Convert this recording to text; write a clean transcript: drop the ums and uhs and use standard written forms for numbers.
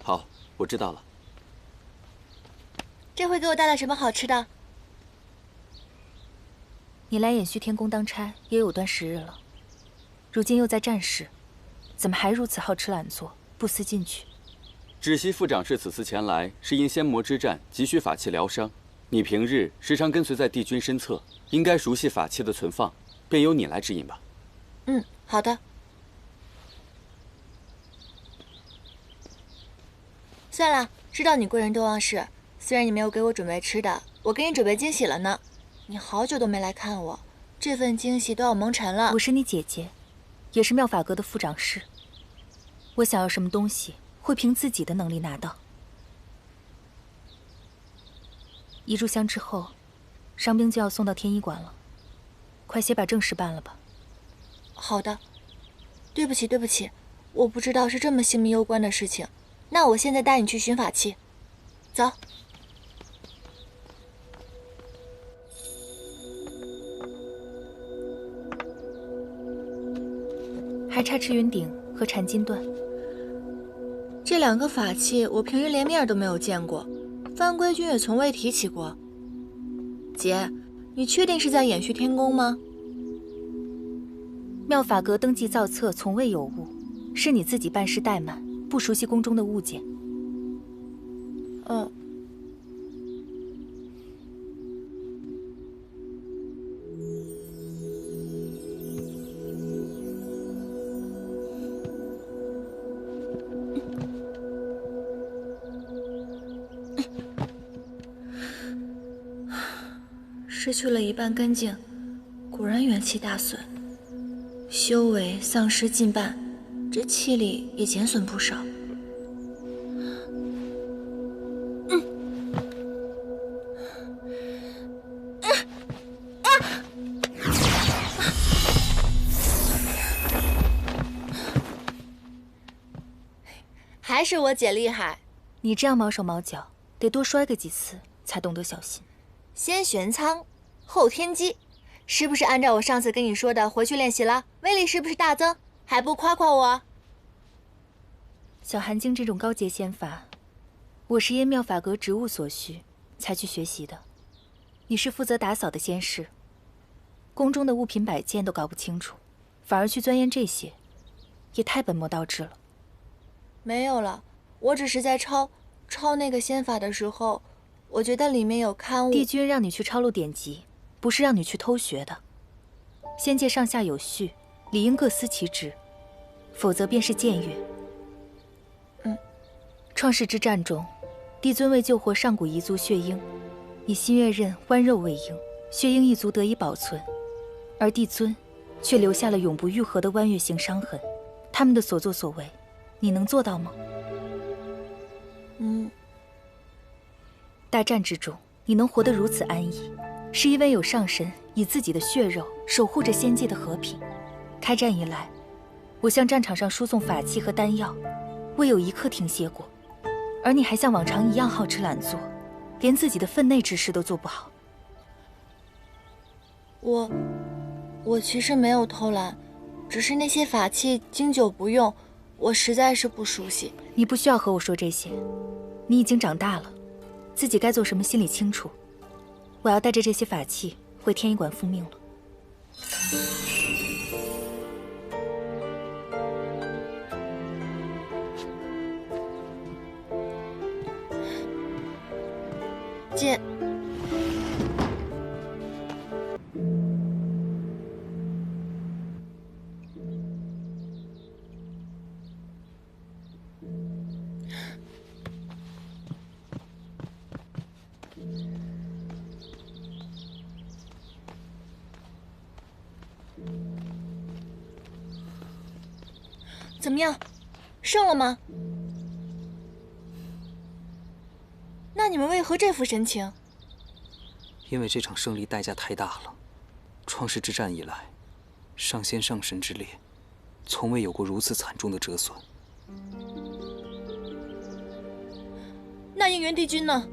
好，我知道了。这回给我带了什么好吃的？你来掩虚天宫当差也有段时日了，如今又在战事，怎么还如此好吃懒做，不思进取？知悉副长是此次前来，是因仙魔之战急需法器疗伤。你平日时常跟随在帝君身侧，应该熟悉法器的存放，便由你来指引吧。嗯，好的。算了，知道你贵人多忘事。虽然你没有给我准备吃的，我给你准备惊喜了呢。你好久都没来看我，这份惊喜都要蒙尘了。我是你姐姐，也是妙法阁的副掌事。我想要什么东西，会凭自己的能力拿到。一炷香之后，伤兵就要送到天医馆了，快些把正事办了吧。好的。对不起，对不起，我不知道是这么性命攸关的事情。那我现在带你去寻法器，走。还差赤云鼎和缠金断。这两个法器我平日连面都没有见过，范归君也从未提起过。姐，你确定是在掩虚天宫吗？妙法阁登记造册从未有误，是你自己办事怠慢，不熟悉宫中的物件。失去了一半根茎，果然元气大损，修为丧失近半，这气力也减损不少。还是我姐厉害。你这样毛手毛脚，得多摔个几次才懂得小心。先玄仓，后天机，是不是按照我上次跟你说的回去练习了？威力是不是大增？还不夸夸我？小寒经这种高阶仙法，我是因妙法阁职务所需才去学习的。你是负责打扫的仙士，宫中的物品摆件都搞不清楚，反而去钻研这些，也太本末倒置了。没有了，我只是在抄那个仙法的时候，我觉得里面有刊物。帝君让你去抄录典籍，不是让你去偷学的。仙界上下有序，理应各司其职，否则便是僭越。创世之战中，帝尊为救活上古遗族血鹰，以新月刃剜肉喂鹰，血鹰一族得以保存，而帝尊却留下了永不愈合的剜月形伤痕。他们的所作所为，你能做到吗？大战之中，你能活得如此安逸，是因为有上神以自己的血肉守护着仙界的和平。开战以来，我向战场上输送法器和丹药，未有一刻停歇过。而你还像往常一样好吃懒做，连自己的分内之事都做不好。我其实没有偷懒，只是那些法器经久不用，我实在是不熟悉。你不需要和我说这些，你已经长大了，自己该做什么心里清楚。我要带着这些法器回天医馆复命了。姐，怎么样，胜了吗？那你们为何这副神情？因为这场胜利代价太大了。创世之战以来，上仙上神之列，从未有过如此惨重的折损。那应元帝君呢？